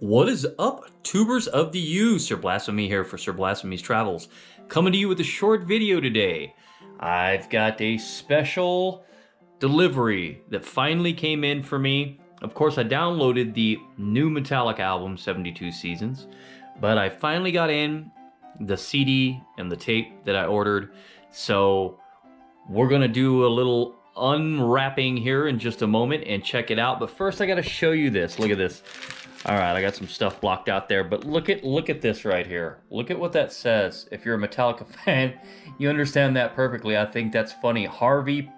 What is up, tubers of the U? Sir Blasphemy here for Sir Blasphemy's Travels, coming to you with a short video today. I've got a special delivery that finally came in for me. Of course, I downloaded the new Metallica album, 72 Seasons, but I finally got in the CD and the tape that I ordered. So we're gonna do a little unwrapping here in just a moment and check it out. But first, I gotta show you this. Look at this. All right, I got some stuff blocked out there, but look at this right here. Look at what that says. If you're a Metallica fan, you understand that perfectly. I think that's funny. Harvey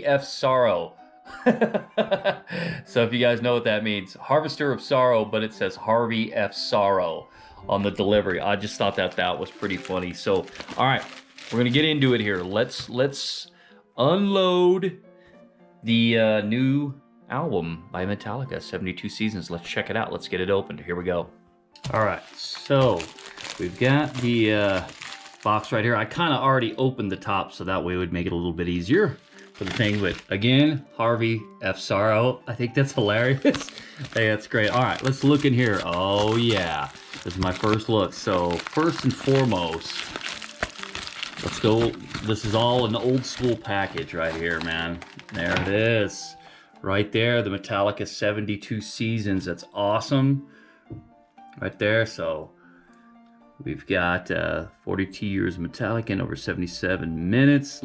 F. Sorrow. So if you guys know what that means, Harvester of Sorrow, but it says Harvey F. Sorrow on the delivery. I just thought that was pretty funny. So, all right, we're gonna get into it here. Let's unload the new album by Metallica, 72 Seasons. Let's check it out. Let's get it opened. Here we go. All right, so we've got the box right here. I kind of already opened the top, so that way it would make it a little bit easier for the thing. But again, Harvey F. Sorrow. I think that's hilarious. Hey, that's great. All right, let's look in here. Oh yeah, this is my first look. So first and foremost, let's go. This is all an old school package right here, man. There it is. Right there, the Metallica 72 Seasons. That's awesome. Right there. So we've got 42 years of Metallica in over 77 minutes,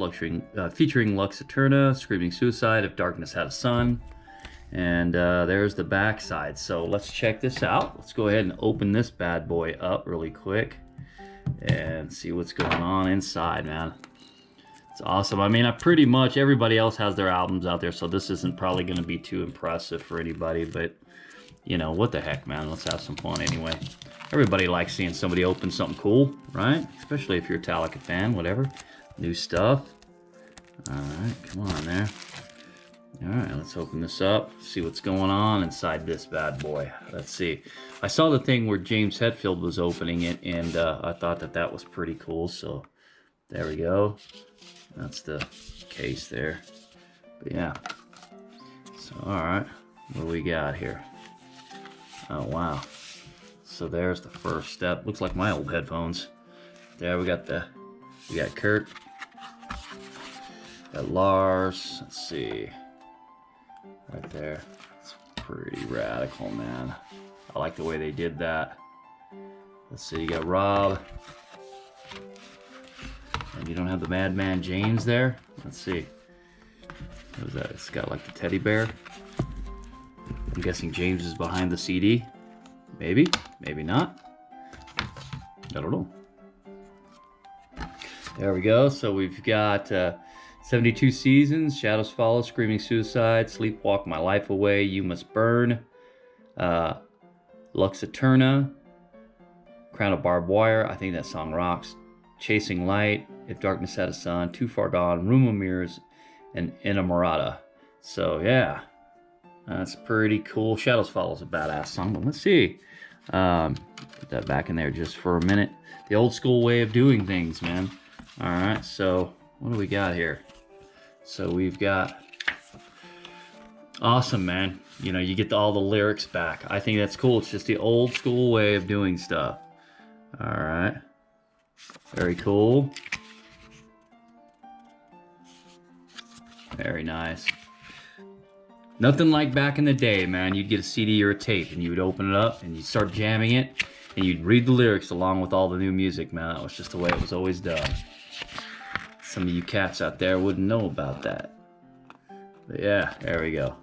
featuring Lux Eterna, Screaming Suicide, If Darkness Had a Sun. And there's the back side. So let's check this out. Let's go ahead and open this bad boy up really quick and see what's going on inside, man. It's awesome. I mean, pretty much everybody else has their albums out there, so this isn't probably going to be too impressive for anybody, but, you know, what the heck, man. Let's have some fun anyway. Everybody likes seeing somebody open something cool, right? Especially if you're a Metallica fan, whatever. New stuff. All right, come on there. All right, let's open this up, see what's going on inside this bad boy. Let's see. I saw the thing where James Hetfield was opening it, and I thought that was pretty cool, so there we go. That's the case there. But yeah. So, all right. What do we got here? Oh, wow. So there's the first step. Looks like my old headphones. There we got Kurt. Got Lars. Let's see. Right there. It's pretty radical, man. I like the way they did that. Let's see. You got Rob. And you don't have the Madman James there. Let's see. What is that? It's got like the teddy bear. I'm guessing James is behind the CD. Maybe. Maybe not. I don't know. There we go. So we've got 72 Seasons, Shadows Follow, Screaming Suicide, Sleepwalk My Life Away, You Must Burn, Lux Eterna, Crown of Barbed Wire. I think that song rocks. Chasing Light, If Darkness Had a Sun, Too Far Gone, Room of Mirrors, and Inamorata. So yeah, that's pretty cool. Shadows Follow is a badass song, but let's see. Put that back in there just for a minute. The old school way of doing things, man. All right, so what do we got here? So we've got, awesome, man. You know, you get all the lyrics back. I think that's cool. It's just the old school way of doing stuff. All right. Very cool. Very nice. Nothing like back in the day, man. You'd get a CD or a tape and you would open it up and you'd start jamming it and you'd read the lyrics along with all the new music, man. That was just the way it was always done. Some of you cats out there wouldn't know about that. But yeah, there we go.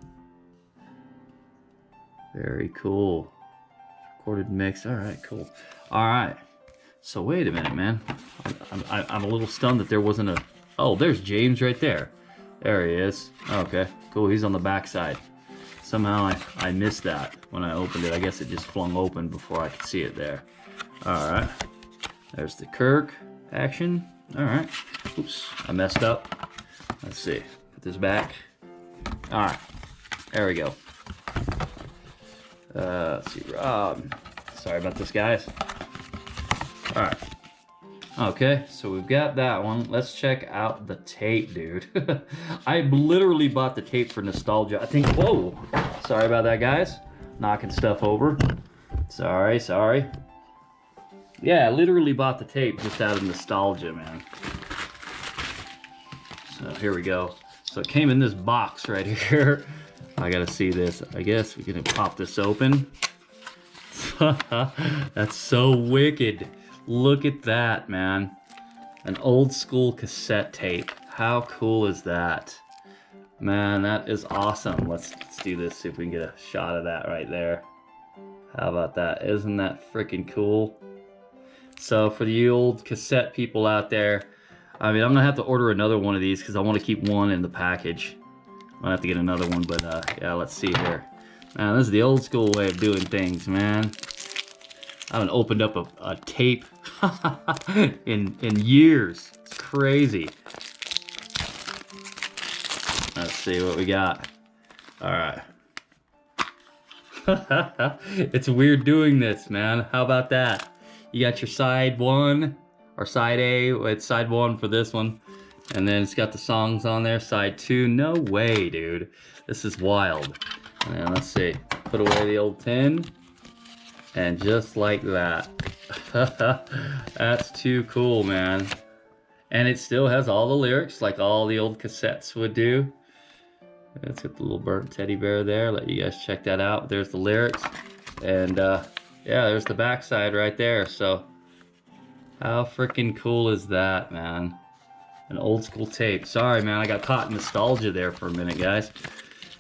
Very cool. Recorded mix. All right, cool. All right. So wait a minute, man. I'm a little stunned that there wasn't a... Oh, there's James right there. There he is. Okay, cool. He's on the back side. Somehow I missed that when I opened it. I guess it just flung open before I could see it there. All right. There's the Kirk action. All right. Oops, I messed up. Let's see. Put this back. All right. There we go. Let's see. Sorry about this, guys. All right. Okay, so we've got that one. Let's check out the tape, dude. I literally bought the tape for nostalgia. I think, whoa, sorry about that, guys. knocking stuff over. Sorry, sorry. Yeah, I literally bought the tape just out of nostalgia, man. So here we go. So it came in this box right here. I gotta see this. I guess we can pop this open. That's so wicked. Look at that, man. An old school cassette tape. How cool is that? Man, that is awesome. Let's do this, see if we can get a shot of that right there. How about that? Isn't that freaking cool? So for the old cassette people out there, I mean, I'm gonna have to order another one of these because I want to keep one in the package. I'm gonna have to get another one, but yeah, let's see here. Man, this is the old school way of doing things, man. I haven't opened up a tape in years. It's crazy. Let's see what we got. All right. It's weird doing this, man. How about that? You got your side 1 or side A. It's side 1 for this one. And then it's got the songs on there. Side 2. No way, dude. This is wild. And let's see. Put away the old tin. And just like that. That's too cool, man. And it still has all the lyrics like all the old cassettes would do. Let's get the little burnt teddy bear there. Let you guys check that out. There's the lyrics. And yeah, there's the backside right there. So how freaking cool is that, man? An old school tape. Sorry, man, I got caught in nostalgia there for a minute, guys.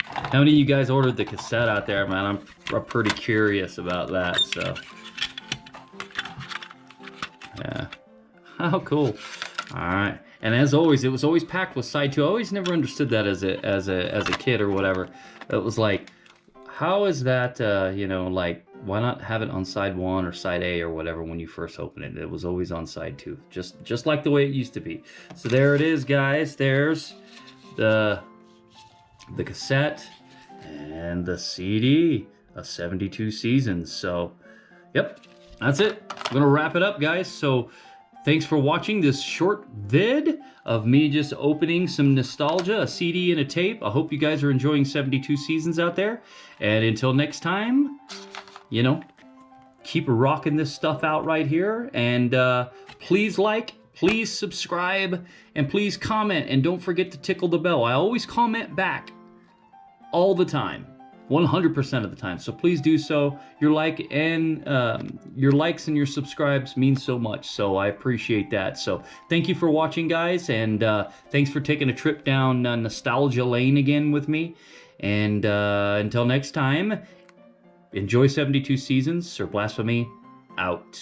How many of you guys ordered the cassette out there, man? I'm pretty curious about that, so. Yeah. How cool. All right. And as always, it was always packed with side 2. I always never understood that as a kid or whatever. It was like, how is that, you know, like, why not have it on side 1 or side A or whatever when you first open it? It was always on side 2, just like the way it used to be. So there it is, guys. There's the cassette and the CD of 72 Seasons. So, yep, that's it. I'm gonna wrap it up, guys. So thanks for watching this short vid of me just opening some nostalgia, a CD and a tape. I hope you guys are enjoying 72 Seasons out there. And until next time, you know, keep rocking this stuff out right here. And please like, please subscribe, and please comment. And don't forget to tickle the bell. I always comment back all the time. 100% of the time. So please do so. Your like and your likes and your subscribes mean so much. So I appreciate that. So thank you for watching, guys, and thanks for taking a trip down nostalgia lane again with me. And until next time, enjoy 72 Seasons. Sir Blasphemy out.